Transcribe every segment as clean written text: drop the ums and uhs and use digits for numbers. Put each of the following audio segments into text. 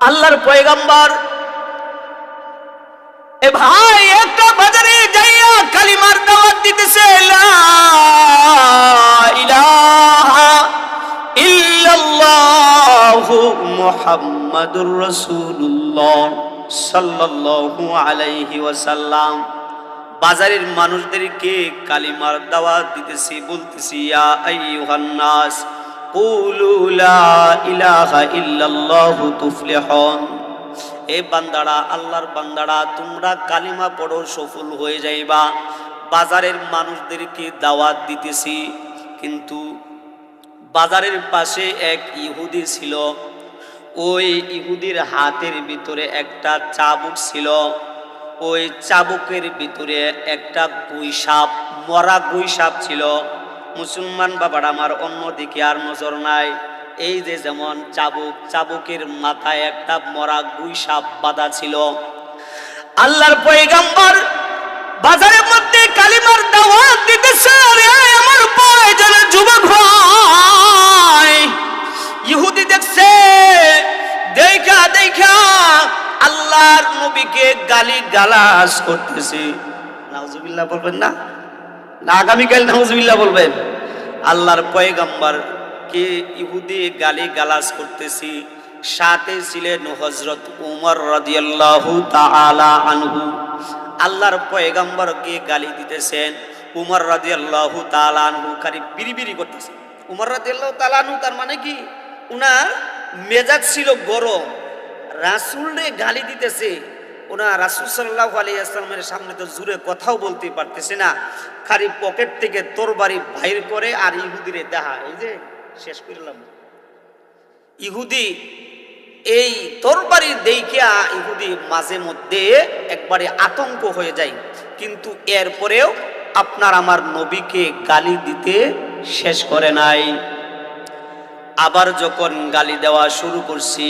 আল্লাহর পয়গম্বর এ ভাই একটা বাজারে যাইয়া কালিমার দাওয়াত দিতেছে, লা ইলাহা ইল্লাল্লাহু মুহাম্মাদুর রাসূলুল্লাহ সাল্লাল্লাহু আলাইহি ওয়াসাল্লাম। বাজারের মানুষদেরকে কালিমার দাওয়াত দিতেছি, বলতেছি ইয়া আইয়ুহান নাস কুলু লা ইলাহা ইল্লাল্লাহু তুফলিহুন। এ বান্দারা, আল্লাহর বান্দারা, তোমরা কালিমা পড়ো, সফল হয়ে যাইবা। বাজারের মানুষদেরকে দাওয়াত দিতেছি, কিন্তু বাজারের পাশে এক ইহুদি ছিল। ওই ইহুদির হাতের ভিতরে একটা চাবুক ছিল। ওই চাবুকের ভিতরে একটা গুইসাপ, মরা গুইসাপ ছিল। মুসলমান বাবার আমার অন্যদিকে আর নজর নাই। এই যে যেমন চাবুক, চাবুকের মাথায় একটা মরা গুইসাপ বাঁধা ছিল। আল্লাহর পয়গম্বর বাজারের মধ্যে কালিমার দাওয়াত দিতেছে। আরে আমার প্রয়োজনের যুবক ভাই, ইহুদি দেখছে, দেখা দেখা আল্লাহর নবীকে গালি গালাজ করতেছে। নাউজুবিল্লাহ বলবেন না? না আগামীকাল নাউজুবিল্লাহ বলবেন? আল্লাহর পয়গম্বর কে ইহুদি গালি গালাজ করতেছি। সাথে ছিলেন হযরত উমর রাদিয়াল্লাহু তাআলা আনহু। আল্লাহর পয়গম্বরকে গালি দিতেছেন। উমর রাদিয়াল্লাহু তাআলা আনহু খালি বিড়িবিড়ি করতেছে। উমর রাদিয়াল্লাহু তাআলা আনহু, তার মানে কি উনার মেজাজ ছিল গরম। রাসূলকে গালি দিতেছে, ওনার রাসূল সাল্লাল্লাহু আলাইহি ওয়াসাল্লামের সামনে তো জুরে কথাও বলতে পারতেছে না। খালি পকেট থেকে তরবারি বাইর করে আর ইহুদিরে দেখা, এই যে শেষ করলাম। ইহুদি এই তরবারি দেখিয়া ইহুদি মাঝে মধ্যে একবারে আতঙ্ক হয়ে যায়, কিন্তু এরপরেও আপনার আমার নবীকে গালি দিতে শেষ করে নাই। আবার যখন গালি দেওয়া শুরু করছি,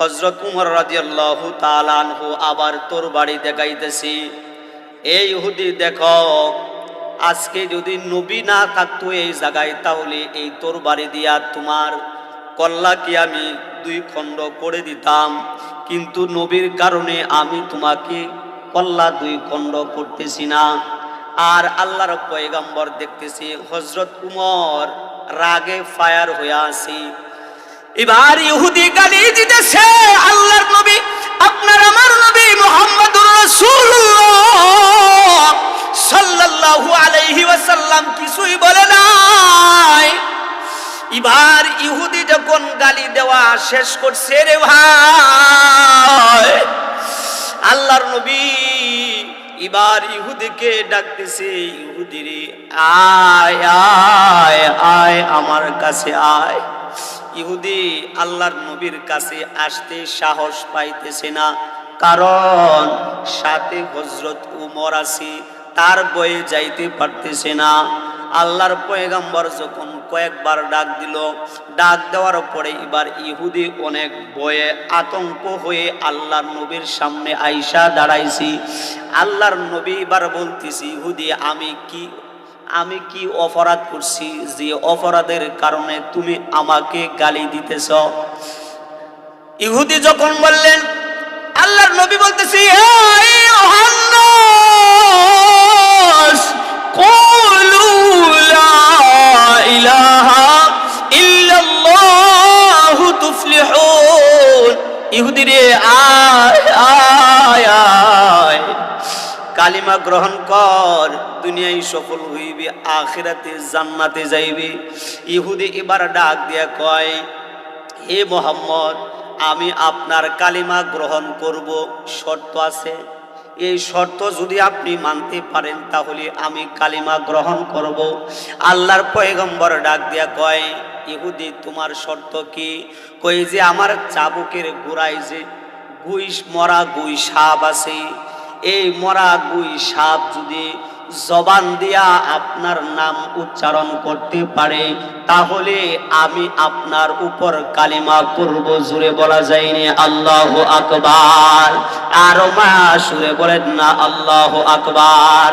হযরত উমর রাদিয়াল্লাহু তাআলা আনহু আবার তরবারি দেখাইতেছি। এই ইহুদি দেখো, আজকে যদি নবী না থাকতো এই জায়গায়, তাহলে এই তরবারি দিয়া তোমার কল্লাকে আমি দুই খণ্ড করে দিতাম, কিন্তু নবীর কারণে আমি তোমাকে কল্লা দুই খণ্ড করতেছি না। আর আল্লাহর পয়গম্বর দেখতেছি হযরত উমর রাগে ফায়ার হয়ে আছে। এবার ইহুদি গালি দিতেছে আল্লাহর নবী, আপনার আমার নবী মুহাম্মদুর রাসূলুল্লাহ সাল্লাল্লাহু আলাইহি ওয়াসাল্লাম কিছুই বলে নাই। এবার ইহুদি যখন গালি দেওয়া শেষ করছে, রে ভাই, আল্লাহর নবী এবার ইহুদিকে ডাকতেছে, ইহুদি রে আয় আয় আয় আমার কাছে আয়। ইহুদি আল্লাহর নবীর কাছে আসতে সাহস পাইতেছে না, কারণ সাথে হযরত উমর আছে, তার বয়ে যাইতে পারতেছে না। আল্লাহর পয়গম্বর যখন কয়েকবার ডাক দিল, ডাক দেওয়ার পরে এবার ইহুদি অনেক ভয়ে আতঙ্ক হয়ে আল্লাহর নবীর সামনে আইসা দাঁড়াইছি। আল্লাহর নবী এবার বলতেছি, ইহুদি আমি কি অপরাধ করছি যে অপরাধের কারণে তুমি আমাকে গালি দিতেছ? ইহুদি যখন বললেন, আল্লাহর নবী বলতেছি, কুলু লা ইলাহা ইল্লাল্লাহু তুফলিহুন। ইহুদি রে আয় আয় আয়, কালিমা গ্রহণ কর, দুনিয়ায় সফল হইবে, আখিরাতে জান্নাতে যাইবে। ইহুদি এবার ডাক দিয়া কয়, হে মুহাম্মদ, আমি আপনার কালিমা গ্রহণ করব, শর্ত আছে। এই শর্ত যদি আপনি মানতে পারেন তাহলে আমি কালিমা গ্রহণ করব। আল্লাহর পয়গম্বর ডাক দিয়া কয়, ইহুদি তোমার শর্ত কি? কই যে আমার চাবুকের গোড়ায় যে মরা গুই সাপ আছে, এই মরা গুই সাপ যদি জবান দিয়া আপনার নাম উচ্চারণ করতে পারে, তাহলে আমি আপনার উপর কালিমা করব। জোরে বলা যায়নি আল্লাহু আকবার? আরো মা সুরে বলেন না আল্লাহু আকবার।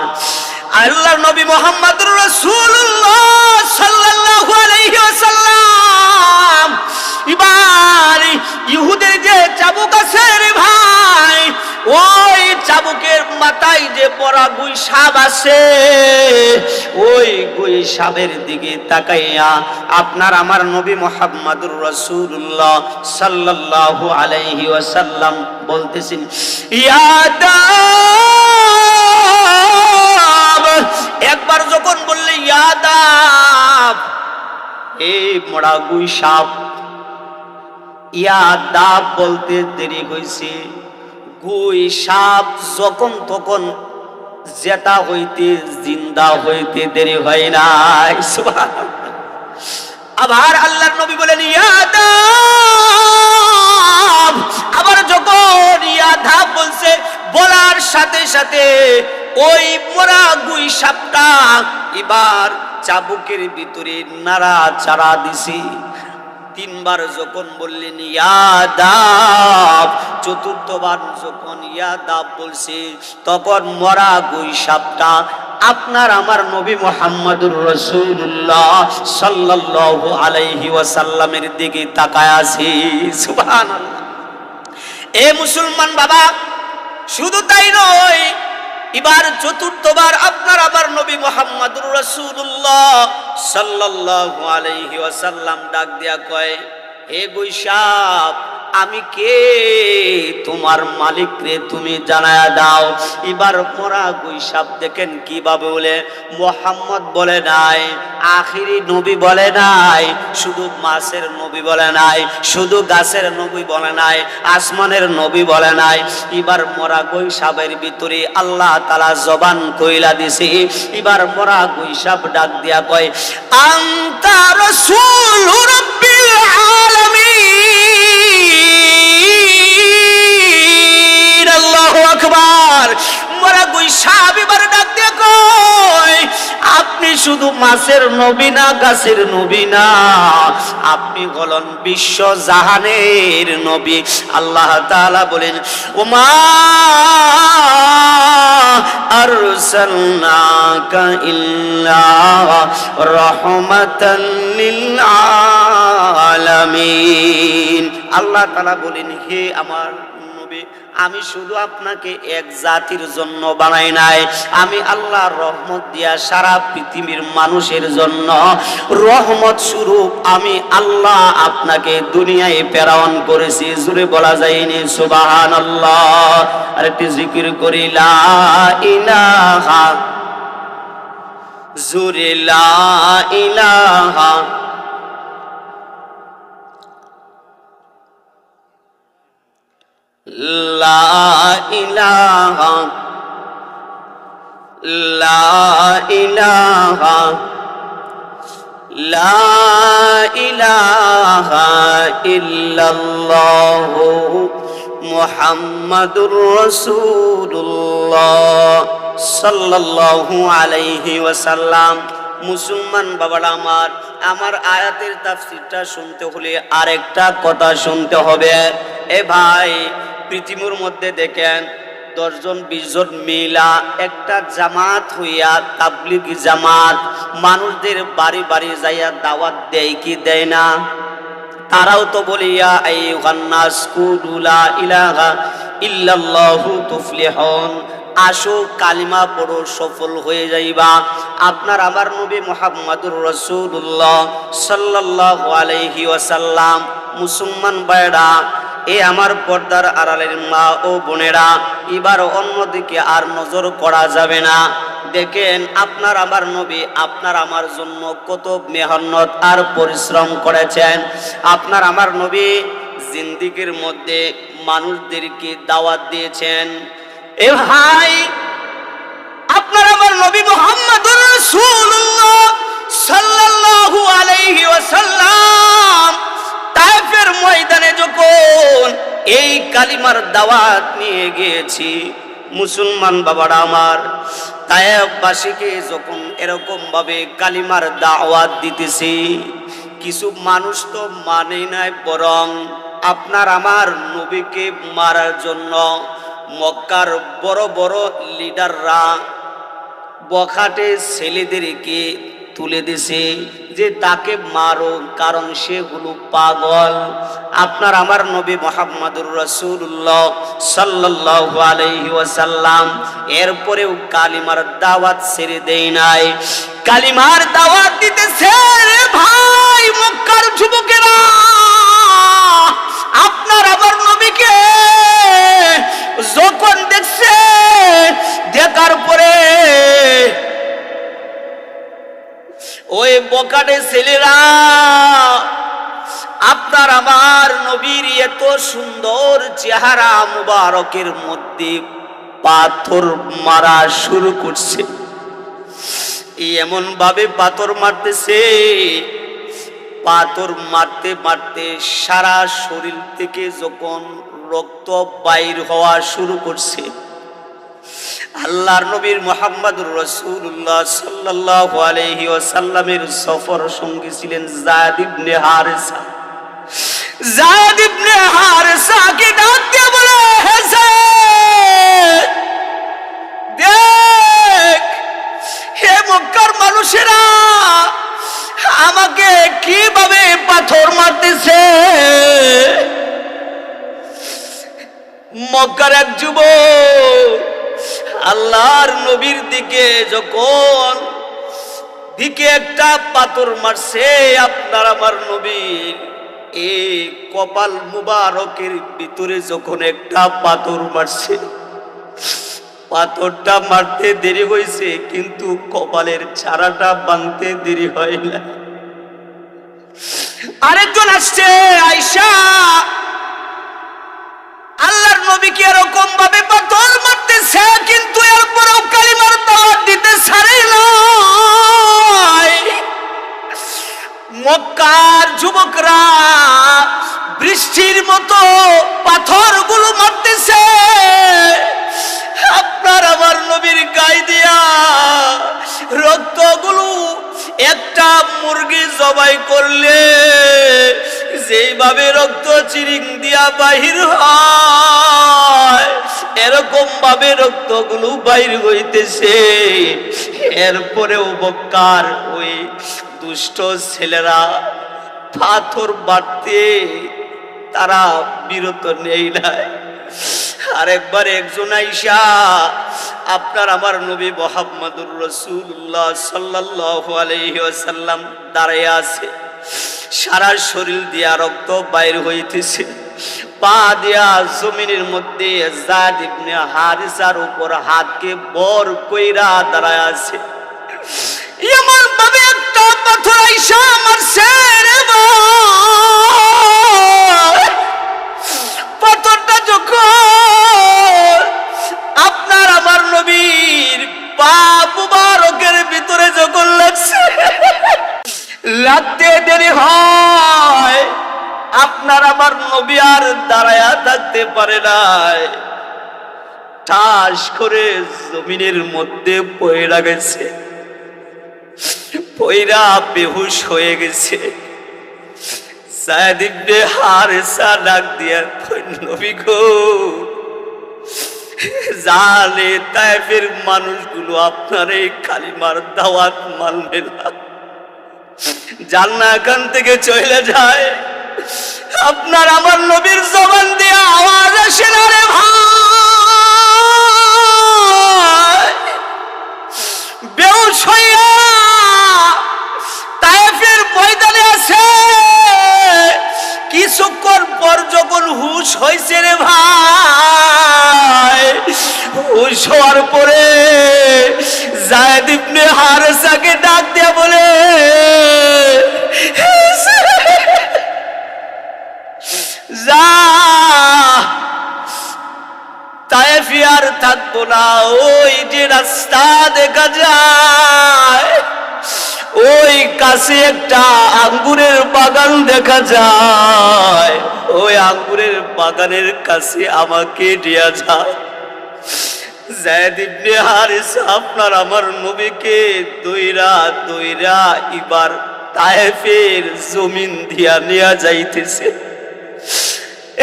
আল্লাহর নবী মুহাম্মদুর রাসূলুল্লাহ সাল্লাল্লাহু আলাইহি ওয়াসাল্লাম এবার ইহুদের যে যে বড় গুই সাপ আছে, ওই গুই সাপের দিকে তাকাইয়া আপনার আমার নবী মুহাম্মদুর রাসূলুল্লাহ সাল্লাল্লাহু আলাইহি ওয়াসাল্লাম বলতেছেন, ইয়া দাব। একবার যখন বললে ইয়া দাব, এই মোড়া গুই সাপ, ইয়া দাব বলতে দেরি হয়েছে। গুই সাপ যখন তখন জেতা হইতে জিন্দা হইতে দেরি হয় নাই। সুবহানাল্লাহ। আবার আল্লাহর নবী বলেন ইয়া দাব। আবার যখন ইয়া দাব বলছে, বলার সাথে সাথে ওই মোরা গুই সাপটা এবার চাবুকের ভিতরে নাড়াচাড়া দিছে। তিনবার যখন বললেন ইয়া দাব, চতুর্থবার যখন ইয়া দাব বলছে, তখন মরা গুই সাপটা আপনার আমার নবী মুহাম্মদুর রাসূলুল্লাহ সাল্লাল্লাহু আলাইহি ওয়াসাল্লামের দিকে তাকায় আছে। সুবহানাল্লাহ। এ মুসলমান বাবা, শুধু তাই নয়, এবার চতুর্থবার আপনার আবার নবী মুহাম্মদুর রাসূলুল্লাহ সাল্লাল্লাহু আলাইহি ওয়াসাল্লাম ডাক দিয়া কয়, হে গুই সাপ, আমি কে, তোমার মালিক রে তুমি জানায়া দাও। এবার মোরা গুই সাপ দেখেন কিভাবে বলে, মুহাম্মদ বলে নাই, আখিরি নবী বলে নাই, শুধু মাছের নবী বলে নাই, শুধু গাছের নবী বলে নাই, আসমানের নবী বলে নাই। এবার মোরা গুই সাপের ভিতরে আল্লাহ তাআলা জবান কইলা দিছে। এবার মোরা গুই সাপ ডাক দিয়া কয়, আনতা রাসূলুর রাব্বিল আলামিন। আল্লাহু আকবার। মোরা গুই সাপ এবার ডাক দিয়া কয়, আপনি শুধু মাছের নবী না, গাছের নবী না, আপনি হলেন বিশ্ব জাহানের নবী। আল্লাহ তাআলা বলেন, ওমা আরসালনাকা ইল্লা রাহমাতাল লিল আলামিন। আল্লাহ তাআলা বলেন, হে আমার নবী, আমি শুধু আপনাকে এক জাতির জন্য বানাই নাই, আমি আল্লাহ রহমত দিয়া সারা পৃথিবীর মানুষের জন্য রহমত স্বরূপ আমি আল্লাহ আপনাকে দুনিয়ায় প্রেরণ করেছি। জোরে বলা যায়নি সুবহানাল্লাহ। আর একটি জিকির করি লা ইলাহা, জোরে লা ইলাহা লা ইলাহা লা ইলাহা লা ইলাহা ইল্লাল্লাহু মুহাম্মাদুর রাসূলুল্লাহ সাল্লাল্লাহু আলাইহি ওয়াসাল্লাম। মুসলমান বাবারা আমার, আমার আয়াতের তাফসীরটা শুনতে হলে আরেকটা কথা শুনতে হবে। এ ভাই, পৃথিবীর মধ্যে দেখেন 10 জন 20 জন মিলা একটা জামাত হইয়া, তাবলীগ জামাত, মানুষদের বাড়ি বাড়ি যাইয়া দাওয়াত দেয় কি দেয় না? তারাও তো বলে ইয়া আইয়ুহান নাস কুলু লা ইলাহা ইল্লাল্লাহু তুফলিহুন, আসো কালিমা পড়ো সফল হয়ে যাইবা। আপনার আমার নবী মুহাম্মদুর রাসূলুল্লাহ সাল্লাল্লাহু আলাইহি ওয়াসাল্লাম। মুসলমান ভাইরা, এ আমার পর্দার আড়ালের মা ও বোনেরা, এবার অন্যদিকে আর নজর করা যাবে না। দেখেন আপনার আমার নবী আপনার আমার জন্য কত মেহনত আর পরিশ্রম করেছেন। আপনার আমার নবী জিন্দেগির মধ্যে মানুষদেরকে দাওয়াত দিয়েছেন। এ ভাই, আপনার আমার নবী মুহাম্মদুর রাসূলুল্লাহ সাল্লাল্লাহু আলাইহি ওয়াসাল্লাম তায়েফের ময়দানে যখন এই কালিমার দাওয়াত নিয়ে গিয়েছি, মুসলমান বাবারা আমার, তায়েফবাসীকে যখন এরকম ভাবে কালিমার দাওয়াত দিতেছি, কিছু মানুষ তো মানে নাই, বরং আপনার আমার নবীকে মারার জন্য মক্কার বড় বড় লিডাররা বখাটে ছেলেদেরকে তুলে দিছে যে তাকে মারো, কারণ সে হলো পাগল। আপনার আমার নবী মুহাম্মদুর রাসূলুল্লাহ সাল্লাল্লাহু আলাইহি ওয়াসাল্লাম এরপরেও কালিমার দাওয়াত ছেড়ে দেয় নাই, কালিমার দাওয়াত দিতেছে। রে ভাই মক্কার যুবকেরা, আপনার আমার নবীকে যখন দেখছে, দেখার পরে ওই বকাটে ছেলেরা আপনার আমার নবীর এত সুন্দর চেহারা মুবারকের মধ্যে পাথর মারা শুরু করছে। এমন ভাবে পাথর মারতেছে, পাথর মারতে মারতে সারা শরীর থেকে যখন রক্ত বাইর হওয়া শুরু করছে, আল্লাহর নবীর মুহাম্মদুর রাসূলুল্লাহ সাল্লাল্লাহু আলাইহি ওয়াসাল্লামের সফর সঙ্গী ছিলেন যায়েদ ইবনে হারেসা। যায়েদ ইবনে হারেসা কে ডাক দিয়ে বলে, হে যায়েদ, দেখ হে মক্কার মানুষেরা আমাকে কিভাবে পাথর মারতেছে। মক্কার এক যুবক আল্লাহর নবীর দিকে যখন একটা পাথর মারছে, আপনার আমার নবীর এই কপাল মুবারকের ভিতরে যখন একটা পাথর মারছে, পাথরটা মারতে দেরি হয়েছে কিন্তু কপালের ছাড়াটা ভাঙতে দেরি হয় না। আরেকজন আসছে, আয়েশা আল্লাহর নবীকে এরকম ভাবে পাথর মারতেছে কিন্তু এরপরেও কালিমার দাওয়াত দিতে ছাড়ে নাই। মক্কার যুবকরা বৃষ্টির মতো পাথরগুলো মারতেছে, আপনার আমার নবীর গায়ে দিয়া রক্তগুলো একটা মুরগি জবাই করলে যেইভাবে রক্ত চিরিং দিয়া বাহির হয়, এরকম ভাবে রক্তগুলো বাহির হইতেছে। এরপরেও মক্কার ওই দুষ্ট ছেলেরা পাথর মারতে তারা বিরত নেই নাই। আরেকবার একজন আইসা আপনার আমার নবী মুহাম্মদুর রাসূলুল্লাহ সাল্লাল্লাহু আলাইহি ওয়াসাল্লাম দাঁড়ায় আছে, সারা শরীর দিয়া রক্ত বাইর হইতেছে, পা দিয়া জমিনের মধ্যে যায়েদ ইবনে হারেসার উপর হাতকে বর কইরা দাঁড়ায় আছে। এমন ভাবে একটা পাথর আইসা মারছে রে ভাই, পাথরটা যখন আপনার আমার নবীর পা মুবারকের ভিতরে যখন লাগছে, লাগতে দেরি হয়, আপনার আমার নবী আর দাঁড়ায়া থাকতে পারে নাই, ঠাস করে জমিনের মধ্যে পড়ে গেছে, পয়রা বেহুশ হয়ে গেছে। যায়েদ ইবনে হারেসা ডাক দিয়া কই, নবী গো, জালে তায়েফের মানুষগুলো আপনার এই কালিমার দাওয়াত মানবে না, জান না এখান থেকে চলে যায়। আপনার আমার নবীর জবান দিয়ে আওয়াজ আসে না রে ভাই, বেহুশ হইয়া তায়েফের ময়দানে আছে। কিছুক্ষণ পর যখন হুশ হয়েছে রে ভাই, হুশ হওয়ার পরে যায়েদ ইবনে হারেসাকে ডাক দিয়া বলে, যা তায়েফে আর থাকবো না, ওই যে রাস্তা দেখা যায়, ওই কাছে একটা আঙ্গুরের বাগান দেখা যায়, ওই আঙ্গুরের বাগানের কাছে আমাকে নিয়ে যা। যায়েদ ইবনে হারেসা আপনার আমার নবীকে দইরা দইরা এবার তায়েফের জমিন দিয়া নিয়ে যাইতেছে।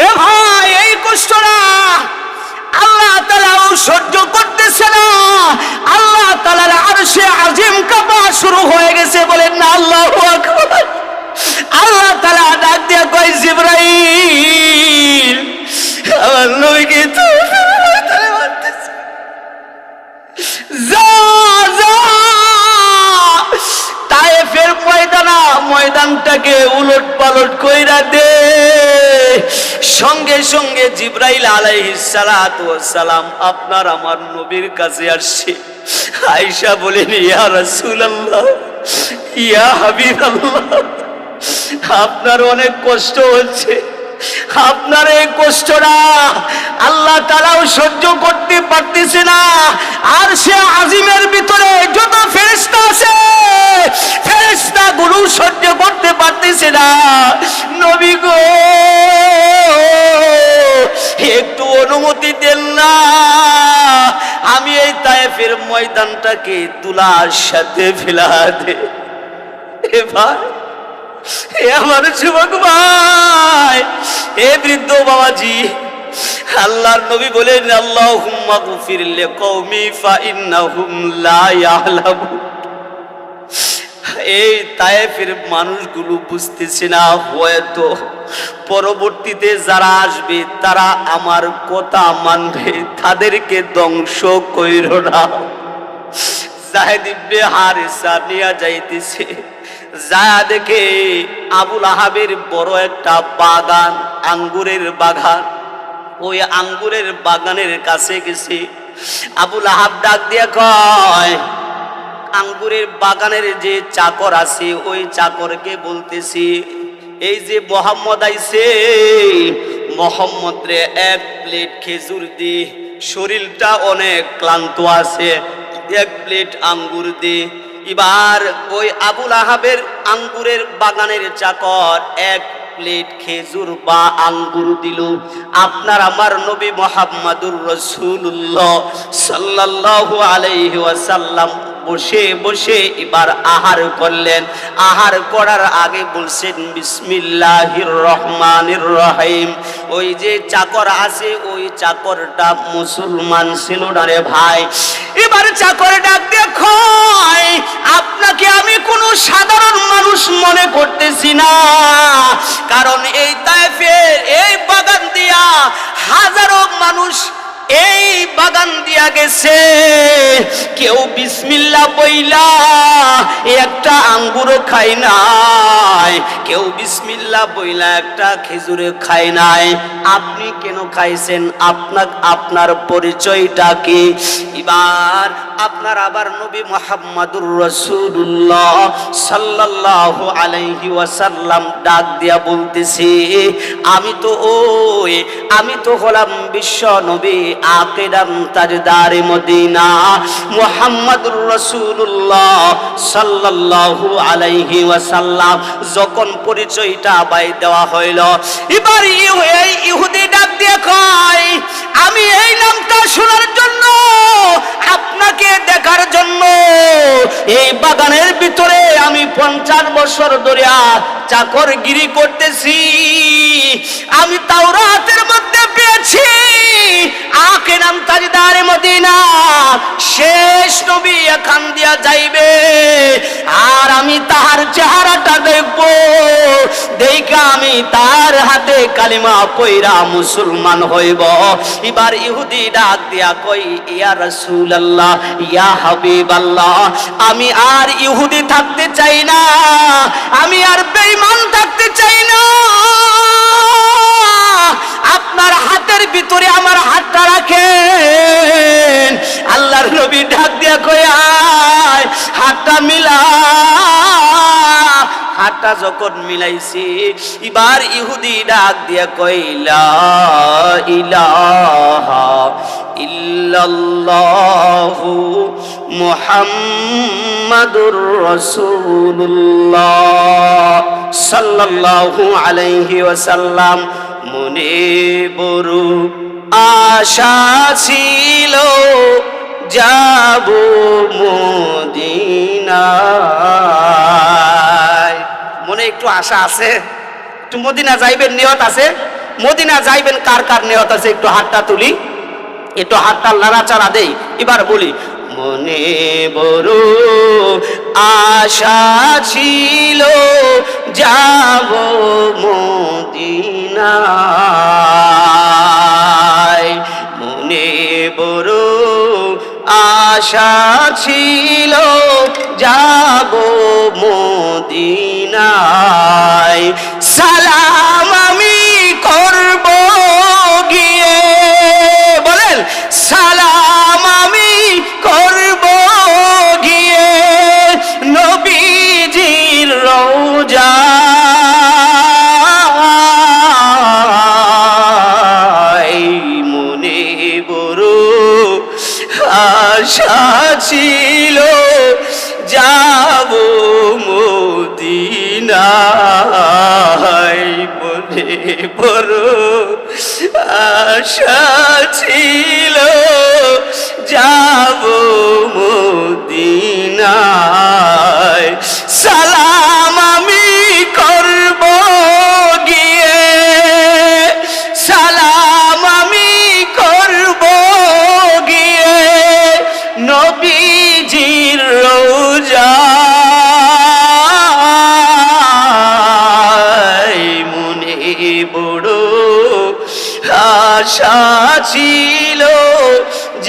এ ভাই, এই কষ্টটা আল্লাহ তাআলা সহ্য করতেছে না, আল্লাহ তাআলার আরশে আজিম কাঁপা শুরু হয়ে গেছে নবীকে তায়েফের ময়দানে মারতেছে। যা যা তায়েফের ময়দানটাকে উলট পালট কইরা দে। সঙ্গে সঙ্গে জিবরাইল আলাইহিস সালাতু ওয়াস সালাম আপনার আমার নবীর কাছে আসছে। আয়েশা বলেন, ইয়া রাসূলুল্লাহ, ইয়া হাবিবাল্লাহ, আপনার অনেক কষ্ট হচ্ছে, আপনার এই কষ্টটা আল্লাহ তাআলাও সহ্য করতে পারতেছে না। আর সে আজিমের ভিতরে যত ফেরেশতা আছে, ফেরেশতা গুলো সহ্য করতে পারতেছে না। নবী গো, একটু অনুমতি দেন না, আমি এই তায়েফের ময়দানটাকে তুলার সাথে ফেলা দে। এবার আমার যুবক ভাই, এ বৃদ্ধ বাবাজি, আল্লাহর নবী বলেন, আল্লাহুম্মা গফির লিকওমি ফাইন্নাহুম লা ইয়ালামুন। এই তায়েফের মানুষগুলো বুঝতেছে না, হয়তো পরবর্তীতে যারা আসবে তারা আমার কথা মানবে, তাদেরকে ধ্বংস কইরো না। যায়েদ ইবনে হারিসা নিয়া যাইতেছে, যা দেখে আবুল আহাবের বড় একটা বাগান, আঙ্গুরের বাগান। ওই আঙ্গুরের বাগানের কাছে গেছে। আবুল আহাব ডাক দিয়া কয়, আঙ্গুরের বাগানের যে চাকর আছে ওই চাকরকে বলতেছি, এই যে মোহাম্মদ আইছে, মোহাম্মদ রে এক প্লেট খেজুর দি, শরীরটা অনেক ক্লান্ত আছে, এক প্লেট আঙ্গুর দি। এবার ওই আবুল আহাবের আঙ্গুরের বাগানের চাকর এক প্লেট খেজুর বা আঙ্গুর দিল। আপনার আমার নবী মুহাম্মাদুর রাসূলুল্লাহ সাল্লাল্লাহু আলাইহি ওয়াসাল্লাম বসে বসে এবার আহার করলেন। আহার করার আগে বলছেন বিসমিল্লাহির রহমানির রহিম। ওই যে চাকর আছে, ওই চাকরটা মুসলমান ছিল না রে ভাই। এবার চাকর ডাক দিয়ে কয়, আপনাকে আমি কোনো সাধারণ মানুষ মনে করতেছি না, কারণ এই তায়েফের এই বাগান দিয়া হাজারো মানুষ এই বাগান দিয়া গেছে, কেউ বিসমিল্লাহ বইলা একটা আঙ্গুরও খায় নাই, কেউ বিসমিল্লাহ বইলা একটা খেজুরে খায় নাই। আপনি কেন খাইছেন? আপনার পরিচয়টা কি? এবার আপনার আবার নবী মুহাম্মাদুর রাসূলুল্লাহ সাল্লাল্লাহু আলাইহি ওয়াসাল্লাম ডাক দিয়া বলতেছে, আমি তো হলাম বিশ্ব নবী আকিদাম তাজদারে মদিনা মুহাম্মাদুর রাসূলুল্লাহ সাল্লাল্লাহু আলাইহি ওয়াসাল্লাম। যখন পরিচয়টা বাই দেওয়া হইল, এবার এই ইহুদি ডাক দিয়ে কয়, আমি এই নামটা শোনার জন্য, আপনাকে দেখার জন্য এই বাগানের ভিতরে আমি 50 বছর ধরে চাকরগিরি করতেছি। আমি তাওরাতের মধ্যে পেয়েছি আকিদাম তাজদারে মদিনা শেষ নবী এখান দিয়া যাইবে, আর আমি তাহার চেহারাটা দেখব, দেখা আমি তার হাতে কালিমা পয়রা মুসলমান হইব। এবার ইহুদি ডাক দিয়া কই, ইয়া রাসূলুল্লাহ, ইয়া হাবিবাল্লাহ, আমি আর ইহুদি থাকতে চাই না, আমি আর বেঈমান থাকতে চাই না, আপনার হাতের ভিতরে আমার হাতটা রাখেন। আল্লাহর নবী ডাক দিয়া কয়, আয় হাতটা মিলা। হাতটা যখন মিলাইছি, এবার ইহুদি ডাক দিয়া কয়, লা ইলাহা ইল্লাল্লাহু মুহাম্মাদুর রাসূলুল্লাহ সাল্লাল্লাহু আলাইহি ওয়াসাল্লাম। মনে বড় আশা ছিল যাব মদিনায়। মনে একটু আশা আছে, একটু মদিনা যাইবেন নিয়ত আছে? মদিনা যাইবেন কার কার নিয়ত আছে? একটু হাতটা তুলি, একটু হাতটা নাড়াচাড়া দেই। এবার বলি, মনে বড় আশা ছিল যাব মদিনায়। ছিল যাব মদিনায়, সালাম আমি করব গিয়ে, বলেন সালাম আমি করব গিয়ে নবীজির রওজায়। মনে বড় আশা ছিল যাব মদিনায়, মনে বড় আশা ছিল যাব মদিনায়, সালাম আমি করব গিয়ে, সালাম আমি করব গিয়ে নবীজির রওজায়। মনে বড় আশা ছিল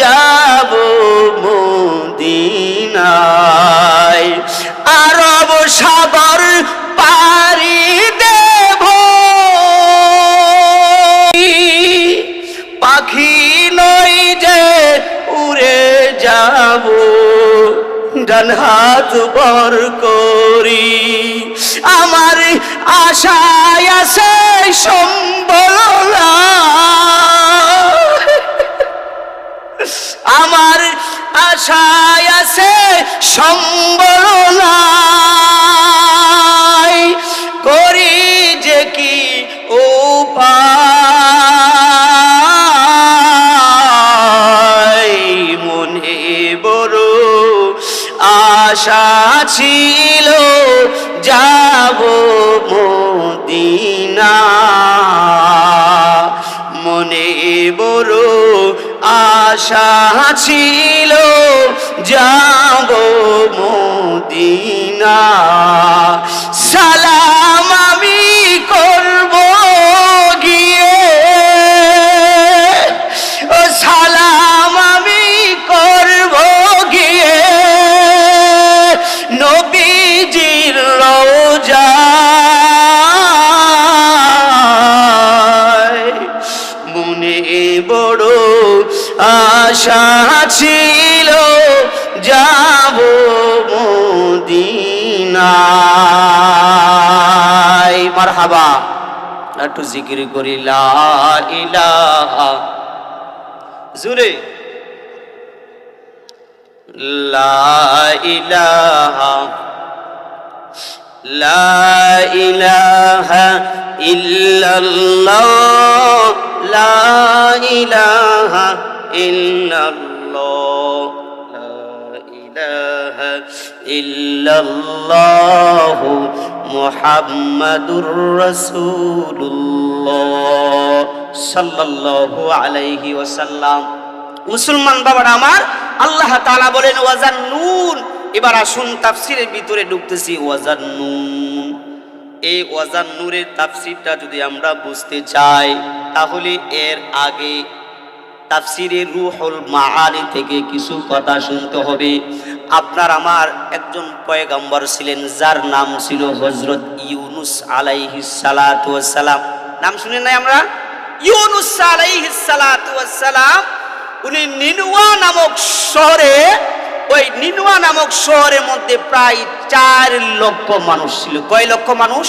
যাব মদিনায়, আরব সাগর পাড়ি দেব, পাখি নই যে উড়ে যাব, ডান হাত ভর করি আমার আশায় আছে সম্বল নাই, আমার আশায় আছে সম্বল নাই, করি যে কি উপায়। মনে বড় আশা ছিল যাব মদিনা, মনে বড় আশা ছিল যাব মদিনা, সালাম আমি করব গিয়ে, ও সালাম আমি করব গিয়ে নবীজির রওজায়। মনে বড় আশা ছিল যাব মদিনায়। মারহাবা, একটু জিকির করি লা ইলাহা, জোরে লা ইলাহা, লা ইলাহা ইল্লাল্লাহ, লা ইলাহা ইল্লাল্লাহ, লা ইলাহা ইল্লাল্লাহ মুহাম্মাদুর রাসূলুল্লাহ সাল্লাল্লাহু আলাইহি ওয়াসাল্লাম। মুসলমান বাবারা আমার, আল্লাহ তাআলা বলেন ওয়াজান্নুন। এবার আসুন তাফসিরের ভিতরে ঢুকতেছি। ওয়াজান্নুন, এই ওয়াজান্নুরের তাফসিরটা যদি আমরা বুঝতে চাই তাহলে এর আগে তাফসিরে রুহুল মাআনি থেকে কিছু কথা শুনতে হবে। আপনার আমার একজন পয়গম্বর ছিলেন যার নাম ছিল হযরত ইউনুস আলাইহিস সালাতু ওয়াস সালাম। নাম শুনেন নাই আমরা? ইউনুস আলাইহিস সালাতু ওয়াস সালাম উনি নিনওয়া নামক শহরে, ওই নিনওয়া নামক শহরের মধ্যে প্রায় 4 লক্ষ মানুষ ছিল। কয় লক্ষ মানুষ?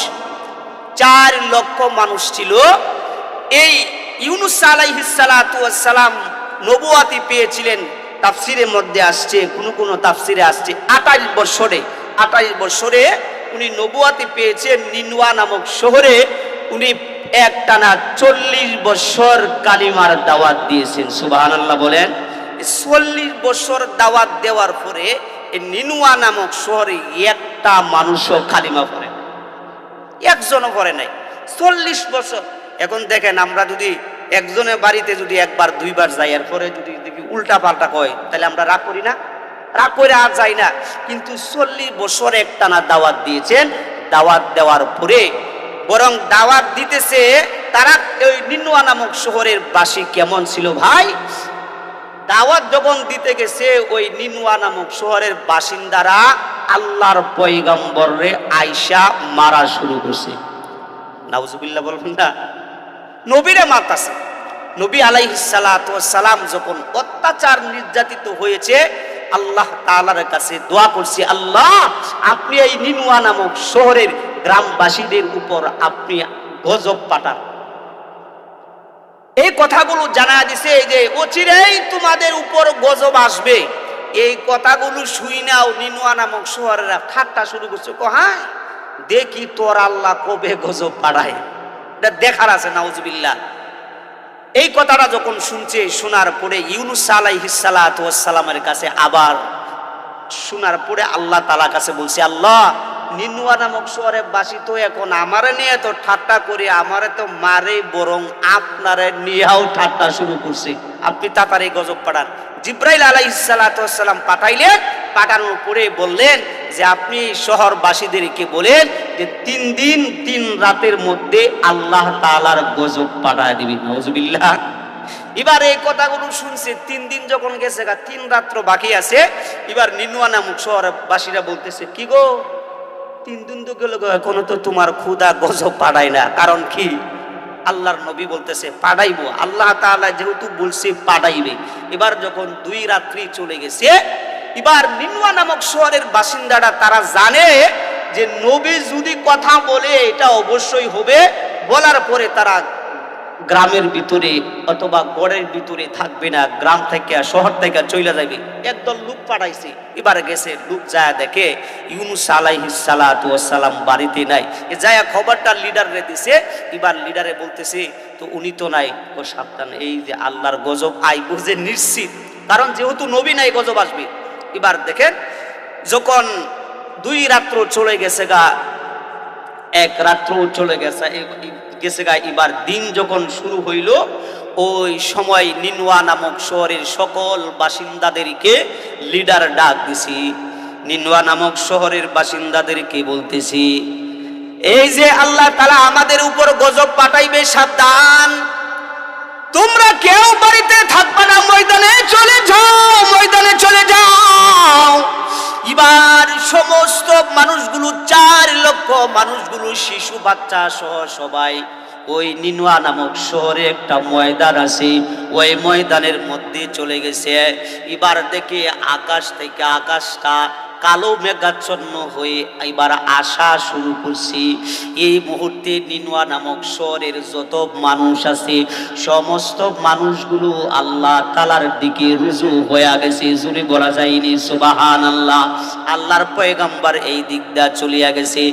4 লক্ষ মানুষ ছিল। এই ইউনুস আলাইহিস সালাতু ওয়াস সালাম নবুয়াতি পেয়েছিলেন। তাফসিরের মধ্যে আসছে, কোন তাফসিরে আসছে 28 বছরে। 28 বছরে উনি নবুয়াতি পেয়েছেন। নিনওয়া নামক শহরে উনি একটানা 40 বছর কালিমার দাওয়াত দিয়েছেন। সুবহানাল্লাহ বলেন। 40 বছর দাওয়াত দেওয়ার পরে এই নিনওয়া নামক শহরে একটা মানুষও কালিমা পড়ে, একজনও পড়ে নাই। 40 বছর। এখন দেখেন, আমরা যদি একজনের বাড়িতে যদি একবার দুইবার যাই, এরপরে যদি দেখি উল্টা পাল্টা কয়, তাহলে আমরা রাগ করি না? রাগ করে আর যাই না। কিন্তু 40 বছর একটানা দাওয়াত দিয়েছেন। দাওয়াত দেওয়ার পরে বরং দাওয়াত দিতেছে তারা। ওই নিনওয়া নামক শহরের বাসী কেমন ছিল ভাই? দাওয়াত যখন দিতে গেছে ওই নিনুয়া নামক শহরের বাসিন্দারা আল্লাহর পয়গম্বরে আয়েশা মারা শুরু করছে। নাউজুবিল্লাহ বলবেন না, নবীরে মারতাছে। নবী আলাইহিস সালাতু ওয়াস সালাম যখন অত্যাচার নির্যাতিত হয়েছে আল্লাহ তাআলার কাছে দোয়া করছি, আল্লাহ আপনি এই নিনুয়া নামক শহরের গ্রামবাসীদের উপর আপনি গজব পাঠান। এই কথাগুলো জানা দিছে যে অচিরেই তোমাদের উপর গজব আসবে। এই কথাগুলো শুই নাও নিনুয়া নামক শহরেরা ঠাট্টা শুরু করছে, হ্যাঁ দেখি তোর আল্লাহ কবে গজব পাঠায়, এটা দেখার আছে। নাউজুবিল্লাহ। এই কথাটা যখন শুনছে, শোনার পরে ইউনুস আলাইহিস সালাতু ওয়াস সালামের কাছে আবার শোনার পরে আল্লাহ তাআলার কাছে বলছে, আল্লাহ নিনুয়া নামক শহরের বাসী তো এখন আমারে নিয়ে তো ঠাট্টা করে আমারে তো মারে, বরং আপনারে নিয়েও ঠাট্টা শুরু করছে, আপনি তাড়াতাড়ি গজব পাঠান। জিব্রাইল আলাইহিস সালাতু ওয়াস সালাম পাঠাইলেন। পাঠানোর পরে বললেন যে আপনি শহরবাসীদেরকে বলেন যে 3 দিন 3 রাতের মধ্যে আল্লাহ তাআলার গজব পাঠায় দিবেন। নাউজুবিল্লাহ। এবার এই কথাগুলো শুনছে, 3 দিন যখন গেছে, 3 রাত্র বাকি আছে। এবার নিনুয়া নামক শহরবাসীরা বলতেছে, কি গো 3 দিন তো গেল, এখনো তো তোমার ক্ষুধা গজব পাঠায় না, কারণ কি? আল্লাহর নবী বলতেছে পাঠাইবো, আল্লাহ তাআলা যেহেতু বলছে পাঠাইবে। এবার যখন 2 রাত্রি চলে গেছে, এবার নিনুয়া নামক শহরের বাসিন্দারা তারা জানে যে নবী যদি কথা বলে এটা অবশ্যই হবে। বলার পরে তারা গ্রামের ভিতরে অথবা গড়ের ভিতরে থাকবে না, গ্রাম থেকে শহর থেকে চলে যাবে। একদল লোক পাঠাইছে। এবার গেছে, লোক যায় দেখে ইউনুস আলাইহিস সালাতু ওয়াস সালাম বাড়িতে নাই। যায় খবরটা লিডারে দিছে। এবার লিডারে বলতেছে তো উনি তো নাই। ও সাবধান, এই যে আল্লাহর গজব আইব যে নিশ্চিত, কারণ যেহেতু নবী নাই গজব আসবে। এবার দেখেন যখন 2 রাত্র চলে গেছে, 1 রাত্র চলে গেছে এবার দিন যখন শুরু হইল, ওই সময় নিনুয়া নামক শহরের সকল বাসিন্দাদেরকে লিডার ডাক দিছি। নিনুয়া নামক শহরের বাসিন্দাদেরকে বলতেছি, এই যে আল্লাহ তাআলা আমাদের উপর গজব পাঠাইবে, সাবধান, তোমরা কেউ বাড়িতে থাকবে না, ময়দানে চলে যাও, ময়দানে চলে যাও। এবার সমস্ত মানুষগুলো 4 লক্ষ মানুষগুলো, শিশু বাচ্চা সহ সবাই ওই নিনুয়া নামক শহরে একটা ময়দান আছে, ওই ময়দানের মধ্যে চলে গেছে। এবার দেখে আকাশ থেকে আকাশটা কালো মেঘাচ্ছন্ন হয়ে এবার আসা শুরু করছে। এই মুহূর্তে নিনুয়া নামক শহরের যত মানুষ আছে সমস্ত মানুষগুলো আল্লাহ তাআলার দিকে রুজু হয়ে গেছে। জোরে বলা যায়নি সুবহানাল্লাহ। আল্লাহর পয়গম্বর এই দিক দিয়ে চলিয়া গেছে।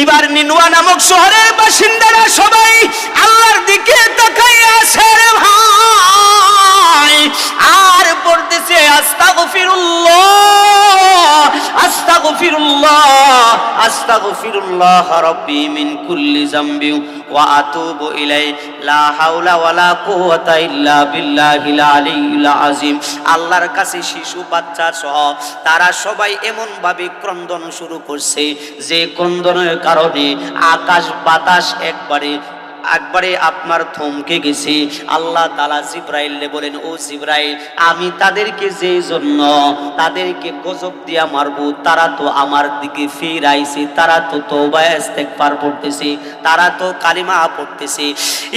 এবার নিনুয়া নামক শহরের বাসিন্দারা সবাই আল্লাহর দিকে তাকাইয়া আছে রে ভাই, আর পড়তেছে আস্তাগফিরুল্লাহ, আস্তাগফিরুল্লাহ, আস্তাগফিরুল্লাহ রাব্বি মিন কুল্লি যামবি ওয়া আতুবু ইলাইহি লা হাওলা ওয়ালা কুওয়াতা ইল্লা বিল্লাহিল আলিয়্যিল আযীম। আল্লাহর কাছে শিশু বাচ্চা সহ তারা সবাই এমন ভাবে ক্রন্দন শুরু করছে যে ক্রন্দনের কারণে আকাশ বাতাস একবারে আপনার থমকে গেছে। আল্লাহ তাআলা জিবরাইলকে বলেন, ও জিবরাইল, আমি তাদেরকে যে জন্য তাদেরকে গজব দিয়া মারবো, তারা তো আমার দিকে ফিরাইছে, তারা তো তওবা ইস্তেগফার পড়তেছে, তারা তো কালিমা পড়তেছে।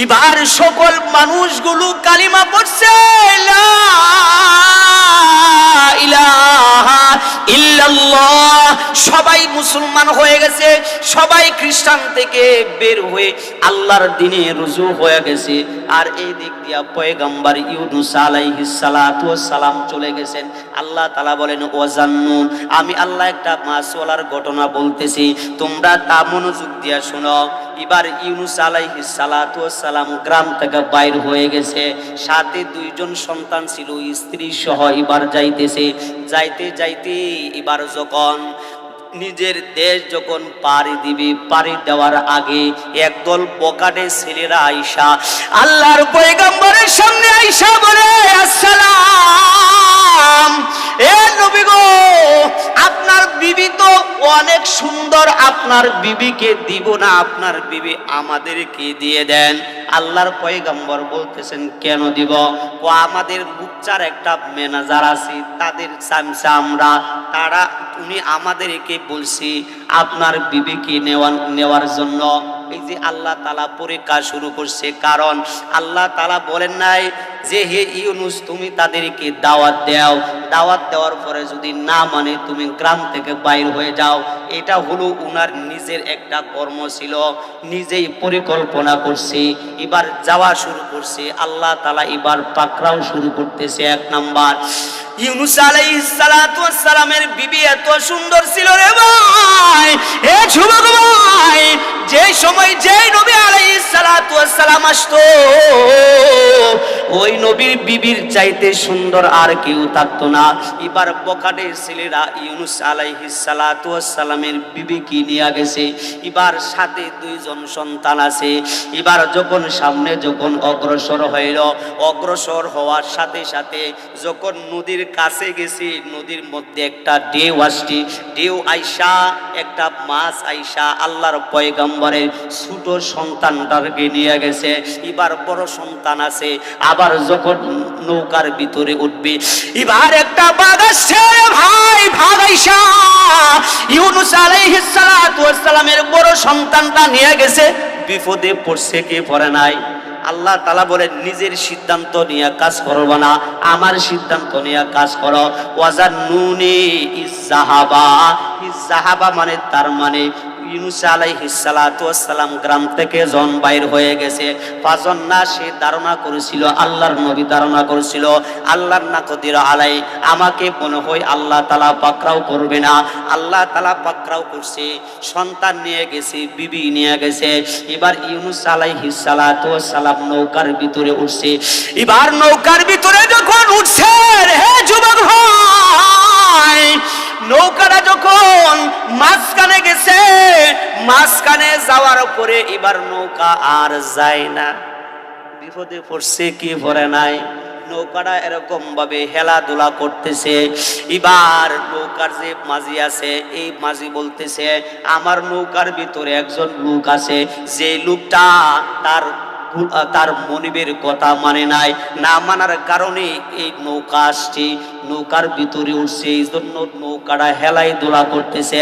এবার সকল মানুষগুলো কালিমা পড়ছে, লা ইলাহা ইল্লাল্লাহ। সবাই মুসলমান হয়ে গেছে, সবাই খ্রিস্টান থেকে বের হয়ে আল্লাহর দিনে রুজু হয়ে গেছে। আর এই দিক দিয়া পয়গম্বর ইউনুস আলাইহিস সালাতু ওয়াস সালাম চলে গেছেন। আল্লাহ তাআলা বলেন, ওয়াজান্নুন, আমি আল্লাহ একটা মাছওয়ালার ঘটনা বলতেছি, তোমরা তা মনোযোগ দিয়া শোনো। এবার ইউনুস আলাইহিস সালাতু ওয়াস সালাম গ্রাম থেকে বাইর হয়ে গেছে, সাথে 2 জন সন্তান ছিল, স্ত্রী সহ। এবার যাইতেছে, যাইতে যাইতে এবার যখন নিজের দেশ যখন পাড়ি দিবে, পাড়ি দেওয়ার আগে একদল বকাটে ছেলেরা আইসা আল্লাহর পয়গম্বরের সামনে আইসা বলে, আসসালাম, এ নবী গো, আপনার বিবি তো অনেক সুন্দর, আপনার বিবিকে দিব না, আপনার বিবি আমাদেরকে দিয়ে দেন। আল্লাহর পয়গম্বর বলতেছেন, কেন দিব? ও আমাদের মুখ বাচ্চার একটা ম্যানেজার আছে, তাদের চামচা আমরা, তারা উনি আমাদেরকে বলছি আপনার বিবিকে নেওয়ার জন্য। এই যে আল্লাহ তাআলা পরীক্ষা শুরু করছে, কারণ আল্লাহ তাআলা বলেন নাই যে হে ইউনুস তুমি তাদেরকে দাওয়াত দাও, দাওয়াত দেওয়ার পরে যদি না মানে তুমি গ্রাম থেকে বাইর হয়ে যাও। এটা হলো উনার নিজের একটা কর্ম ছিল, নিজেই পরিকল্পনা করছে, এবার যাওয়া শুরু করছে। আল্লাহ তাআলা এবার পাকড়াও শুরু করতেছে। এক নাম্বার, ইউনুস আলাইহিস সালাতু ওয়াস সালামের বিবি এত সুন্দর ছিল রে ভাই, এ যুবক ভাই, যে সময় যে নবী আলাইহিস সালাতু ওয়াস সালাম আসতো, ওই নবীর বিবির চাইতে সুন্দর আর কেউ থাকতো না। এবার বকাটের ছেলেরা ইউনুস আলাইহিস সালাতু ওয়াস সালামের বিবিকে নিয়ে গেছে। এবার সাথে দুইজন সন্তান আছে। এবার যখন সামনে যখন অগ্রসর হইল, অগ্রসর হওয়ার সাথে সাথে যখন নদীর কাছে গেছি, নদীর মধ্যে একটা ঢেউ আসছে। ঢেউ আইসা একটা মাছ আইসা আল্লাহর পয়গম্বরের ছোট সন্তানটাকে নিয়ে গেছে। এবার বড় সন্তান আছে। আবার যখন নৌকার ভিতরে উঠবে, এবার একটা বাঘ আসছে ভাই, ভাগ আইসা ইউনুস আলাইহিস সালাতু ওয়াস সালামের বড় সন্তানটা নিয়ে গেছে। বিপদে পড়ছে কি পড়ে নাই? আল্লাহ তাআলা বলেন নিজের সিদ্ধান্ত নিয়ে কাজ করবে না, আমার সিদ্ধান্ত নিয়ে কাজ করো। ওয়াজান্নুনি ইজাহাবা, ইজাহাবা মানে তার মানে ইউনুস আলাইহিস সালাতু ওয়াস সালাম গ্রাম থেকে জন বাইর হয়ে গেছে। ফাজন্না, সে ধারণা করেছিল, আল্লাহর নবী ধারণা করেছিল, আল্লাহর নাকদির আলাই, আমাকে মনে হয় আল্লাহ তাআলা পাকড়াও করবে না। আল্লাহ তাআলা পাকড়াও করছে, সন্তান নিয়ে গেছে, বিবি নিয়ে গেছে। এবার ইউনুস আলাইহিস সালাতু ওয়াস সালাম নৌকার ভিতরে উঠছে। এবার নৌকার ভিতরে যখন উঠছে, হে যুবক ভাই, নৌকাটা যখন মাঝখানে গেছে, মাঝখানে যাওয়ার পরে এবার নৌকা আর যায় না। বিপদে পড়ছে কি পড়ে নাই? নৌকাটা এরকম ভাবে হেলাধুলা করতেছে। এবার নৌকার যে মাঝি আছে, এই মাঝি বলতেছে আমার নৌকার ভিতরে একজন লোক আছে, যে লোকটা তার মনিবের কথা মানে নাই, না মানার কারণে এই নৌকা আসছে, নৌকার ভিতরে উঠছে, এই জন্য নৌকাটা হেলাই দোলা করতেছে।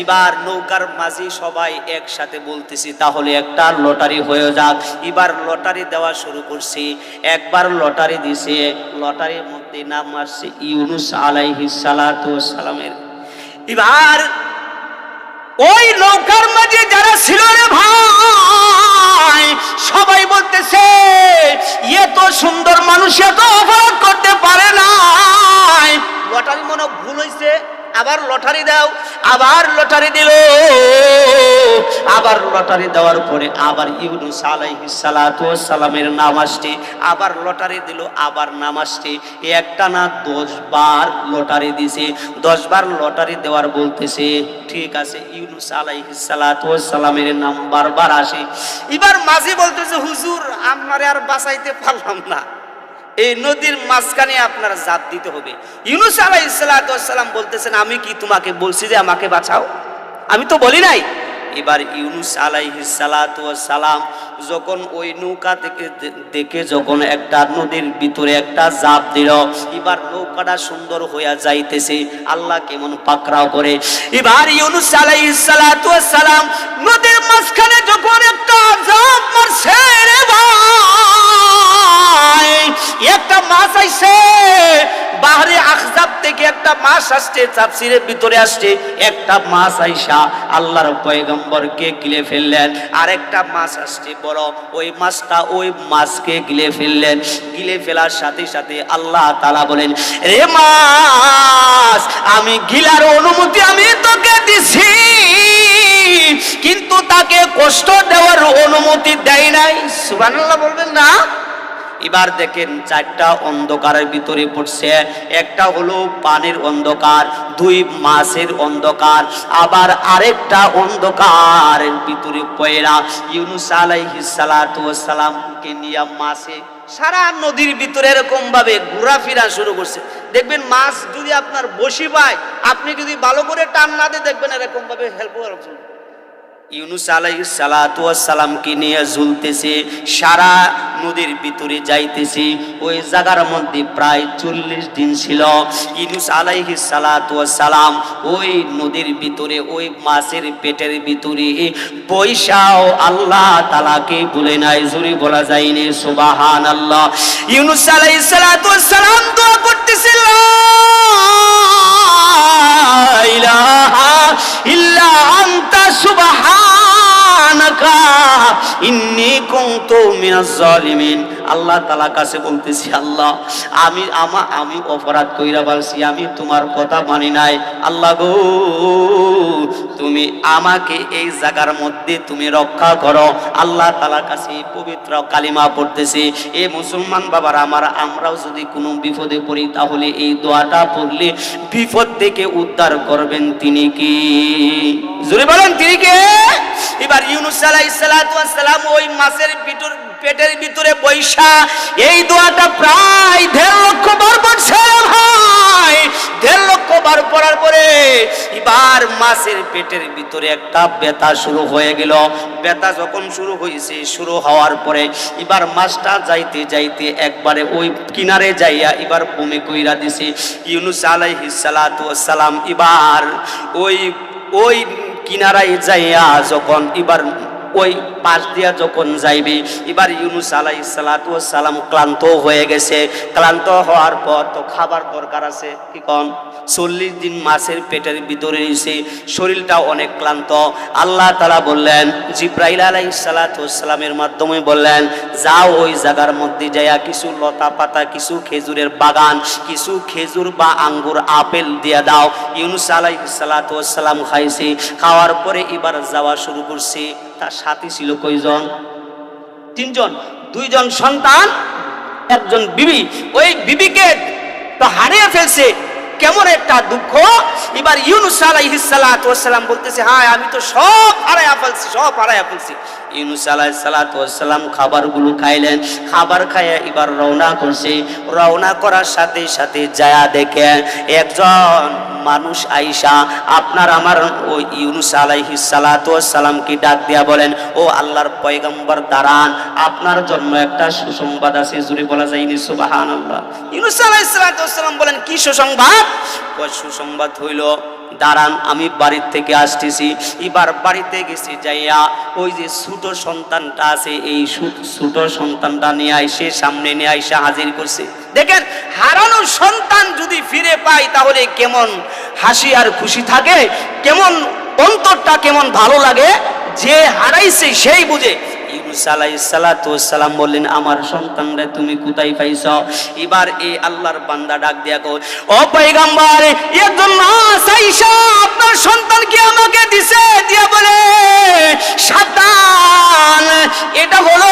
এবার নৌকার মাঝি সবাই একসাথে বলতেছি তাহলে একটা লটারি হয়ে যাক। এবার লটারি দেওয়া শুরু করছি। একবার লটারি দিছে, লটারির মধ্যে নাম আসছে ইউনুস আলাইহিস সালাতু ওয়াস সালামের। এবার ওই নৌকার মাঝে যারা ছিল রে ভাই, সবাই বলতেছে এত সুন্দর মানুষ এত অপরাধ করতে পারে না। লটারি মনে ভুল হয়েছে, আবার লটারি দাও। আবার লটারি দিল। আবার লটারি দেওয়ার পরে আবার ইউনুস আলাইহিস সালাতু ওয়াস সালামের নাম আসছে। আবার লটারি দিল, আবার নাম আসছে। একটা না 10 বার লটারি দিছে। 10 বার লটারি দেওয়ার বলতেছে ঠিক আছে, ইউনুস আলাইহিস সালাতু ওয়াস সালামের নাম বারবার আসে। এবার মাঝি বলতেছে হুজুর আপনারে আর বাঁচাইতে পারলাম না, এই নদীর মাঝখানে আপনার জাত দিতে হবে। ইউনুস আলাইহিস সালাতু ওয়াস সালাম বলতেছেন আমি কি তোমাকে বলছি যে আমাকে বাঁচাও? আমি তো বলি নাই। এবার ইউনুস আলাইহিস সালাতু ওয়াস সালাম যখন ওই নৌকা থেকে দেখে যখন একটা নদীর ভিতরে একটা জাপ দিল, এবার নৌকাটা সুন্দর হইয়া যাইতেছে। আল্লাহ কেমন পাকড়াও করে। এবার ইউনুস আলাইহিস সালাতু ওয়াস সালাম নদীর মাঝখানে যখন একটা জাপ মারছে রে ভাই, একটা মাছ আইছে, বাহরে আখজাব থেকে একটা মাছ আসছে, তাফসীরের ভিতরে আসছে একটা মাছ আইসা আল্লাহর পয়গম্বরকে গিলে ফেললেন। আর একটা মাছ আসছে বড়, ওই মাছটা ওই মাছকে গিলে ফেললেন। গিলে ফেলার সাথে সাথে আল্লাহ তাআলা বলেন রে মাছ, আমি গিলার অনুমতি আমি তোকে দিছি, কিন্তু তাকে কষ্ট দেওয়ার অনুমতি দেয় নাই। সুবহানাল্লাহ বলবেন না? এবার দেখেন চারটা অন্ধকারের ভিতরে পড়ছে। একটা হলো পানির অন্ধকার, 2 মাছের অন্ধকার, আবার আরেকটা অন্ধকারের ভিতরে পয়রা ইউনুস আলাইহিস সালাতু ওয়াস সালামকে নিয়ে মাছে সারা নদীর ভিতরে এরকম ভাবে ঘোরাফেরা শুরু করছে। দেখবেন মাছ যদি আপনার বসি পায়, আপনি যদি ভালো করে টান না দিয়ে দেখবেন এরকম ভাবে হেল্প ইউনুস আলাইহিস সালাতু ওয়াস সালামকে নিয়ে ঝুলতেছে, সারা নদীর ভিতরে যাইতেছে। ওই জায়গার মধ্যে প্রায় 40 দিন ছিল। ইউনুস আলাইহিস সালাতু ওয়াস সালাম ওই নদীর ভিতরে, ওই মাছের পেটের ভিতরে পয়সাও আল্লাহ তাআলাকে বলে নাই, জোরে বলা যায়নি সুবহানাল্লাহ। ইউনুস আলাইহিস সালাতু ওয়াস সালাম দোয়া করতেছিল, লা ইলাহা ইল্লা আনতা সুবহানাকা ইন্নী কুনতু মিনাজ জালিমিন। আল্লাহ তাআলার কাছে বলতেছি, আল্লাহ আমি অপরাধ কইরা বলছি, আমি তোমার কথা মানি নাই। আল্লাহ গো, তুমি আমাকে এই জায়গার মধ্যে তুমি রক্ষা করো। আল্লাহ তাআলার কাছে পবিত্র কালিমা পড়তেছি। এ মুসলমান বাবারা আমার, আমরাও যদি কোনো বিপদে পড়ি তাহলে এই দোয়াটা পড়লে বিপদ থেকে উদ্ধার করবেন তিনি কি? জোরে বলেন তিনি কে? এবার ইউনুস আলাইহিস সালাতু ওয়াস সালাম ওই মাছের পেটের ভিতরে বৈশা এই দোয়াটা প্রায় 1.5 লক্ষ বার পড়ছে ভাই। 1.5 লক্ষ বার পড়ার পরে এবার মাছের পেটের ভিতরে একটা ব্যথা শুরু হয়ে গেল। ব্যথা যখন শুরু হয়েছে, শুরু হওয়ার পরে এবার মাছটা যাইতে যাইতে একবারে ওই কিনারে যাইয়া এবার বমি কইরা দিছে। ইউনুস আলাইহিস সালাতু ওয়াস সালাম এবার ওই কিনারায় যাইয়া যখন এবার ওই পাশ দিয়া যখন যাইবে, এবার ইউনুস আলাইহিস সালাতু ওয়াস সালাম ক্লান্ত হয়ে গেছে। ক্লান্ত হওয়ার পর তো খাবার দরকার আছে, কি কোন? 40 দিন মাছের পেটের ভিতরে রয়েছে, শরীরটা অনেক ক্লান্ত। আল্লাহ তাআলা বললেন, জিবরাইল আলাইহিস সালাতু ওয়াস সালামের মাধ্যমে বললেন, যাও ওই জায়গার মধ্যে যাইয়া কিছু লতা পাতা, কিছু খেজুরের বাগান, কিছু খেজুর বা আঙ্গুর আপেল দিয়ে দাও। ইউনুস আলাইহিস সালাতু ওয়াস সালাম খাইছে। খাওয়ার পরে এবার যাওয়া শুরু করছে। তার সাথী ছিল কয়জন? 3 জন, 2 জন সন্তান, 1 জন বিবি। ওই বিবিকে তো হারিয়ে ফেলছে, কেমন একটা দুঃখ। এবার ইউনুস আলাইহিস সালাতু ওয়াস সালাম বলতেছে, হ্যাঁ আমি তো সব হারায়া ফেলছি। ইউনুস আলাইহিস সালাতু ওয়াস সালাম খাবারগুলো খাইলেন। খাবার খাইয়া এবার রওনা করছে। রওনা করার সাথে সাথে যায়া দেখে একজন মানুষ আইসা আপনার আমার ওই ইউনুস আলাইহিস সালাতু ওয়াস সালামকে ডাক দিয়া বলেন, ও আল্লাহর পয়গম্বর দাঁড়ান, আপনার জন্য একটা সুসংবাদ আছে। জোরে বলা যায়নি সুবহানাল্লাহ। ইউনুস আলাইহিস সালাতু ওয়াস সালাম বলেন, কি সুসংবাদ? ওই সুসংবাদ হইল, দাঁড়ান আমি বাড়ির থেকে আসতেছি। এবার বাড়িতে গেছি, যাইয়া ওই যে ছোট সন্তানটা আছে, এই ছোট সন্তানটা নিয়ে আইসে সামনে নিয়ে আইসা হাজির করছে। দেখেন, হারানো সন্তান যদি ফিরে পাই তাহলে কেমন হাসি আর খুশি থাকে, কেমন অন্তরটা কেমন ভালো লাগে। যে হারাইছে সেই বুঝে। ইউনুস আলাইহিস সালাতু ওয়াস সালাম বললেন, আমার সন্তানরে তুমি কোথায় পাইছো? এবার এই আল্লাহর বান্দা ডাক দিয়া কই, ও পয়গম্বর, একজন মাছ আইসা আপনার সন্তানকে আমাকে দিছে, দিয়া বলে সাবধান, এটা হলো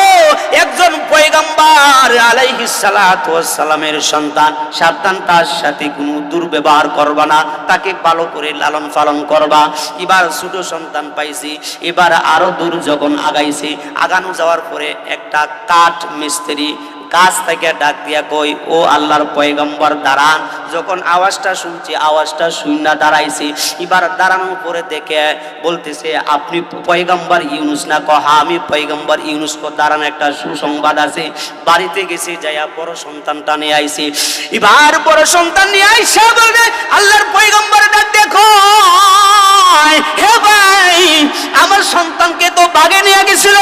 একজন পয়গম্বর আলাইহিস সালাতু ওয়াস সালামের সন্তান, সাবধান, তার সাথে কোনো দুর্ব্যবহার করবা না, তাকে ভালো করে লালন পালন করবা। এবার ছোট সন্তান পাইছি। এবার আরো দূর যখন আগাইছি, আগানো যাওয়ার পরে একটা কাঠ মিস্ত্রি কাছ থেকে ডাক দিয়া কই, ও আল্লাহর পয়গম্বর দাঁড়ান। যখন আওয়াজটা শুনছি, আওয়াজটা শুননা দাঁড়াইছি। এবার দাঁড়ানোর পরে দেখে বলতেছে, আপনি পয়গম্বর ইউনুস না? কহা আমি পয়গম্বর ইউনুস। দাঁড়ান, একটা সুসংবাদ আছে। বাড়িতে গেছি, যাইয়া বড় সন্তানটা নিয়ে আইছি। এবার বড় সন্তান নিয়ে আইসা বলবে, আল্লাহর পয়গম্বর ডাক দেখো, হে ভাই, আমার সন্তানকে তো বাগে নিয়ে গেছিল,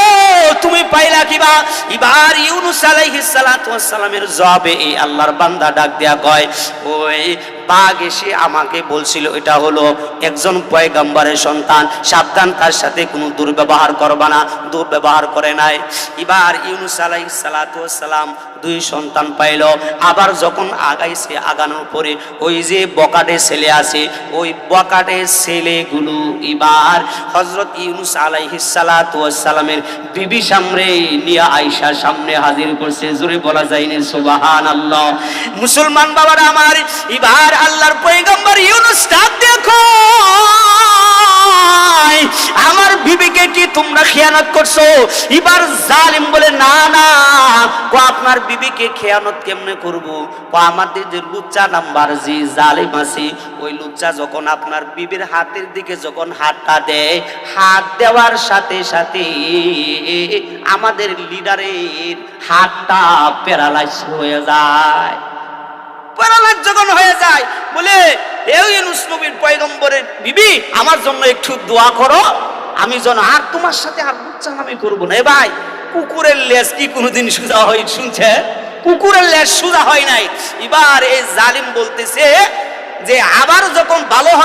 তুমি পাইলা কিবা? এবার ইউনুস আলাইহিস সালাতু ওয়াস সালামের জবাবে এই আল্লাহর বান্দা ডাক দেয়া কয়, ওই বাঘ এসে আমাকে বলছিল এটা হলো একজন পয়গম্বরের সন্তান, সাবধান, তার সাথে কোনো দুর্ব্যবহার করবা না। দুর্ব্যবহার করে নাই। এবার ইউনুস আলাইহিস সালাতু ওয়াস সালাম 2 সন্তান পাইল। আবার যখন আগাইছে, আগানোর পরে ওই যে বকাটে ছেলে আছে, ওই বকাটে ছেলেগুলো এবার হযরত ইউনুস আলাইহিস সালাতু ওয়াস সালামের বিবি সামনে নিয়ে আয়েশা সামনে হাজির করছে। জোরে বলা যায়নি সুবহানাল্লাহ। মুসলমান বাবারা আমার, এবার আল্লাহর পয়গম্বর ইউনুস ডাক দেখো, আমার বিবিকে কি তোমরা খেয়ানত করছো? এবার জালিম বলে না না, কো আপনার বিবিকে খেয়ানত কেমনে করব? কো আমাদের যে লুচ্চা নাম্বার যে জালিম আছে, ওই লুচ্চা যখন আপনার বিবির হাতের দিকে যখন হাতটা দেয়, হাত দেওয়ার সাথে সাথে আমাদের লিডারের হাতটা প্যারালাইজ হয়ে যায়। প্যারালাইজ যখন হয়ে যায়, বলে এই ইউনূস নবীর পয়গম্বরের বিবি, আমার জন্য একটু দোয়া করো, আমি যেন আর তোমার সাথে আর লুচ্চানামি করব না। এ ভাই, কুকুরের লেজ কি কোনোদিন সোজা হয়? শুনছে? কুকুরের লেজ সোজা হয় নাই। এবার এই জালিম বলতেছে যে আবার যখন ভালো হয়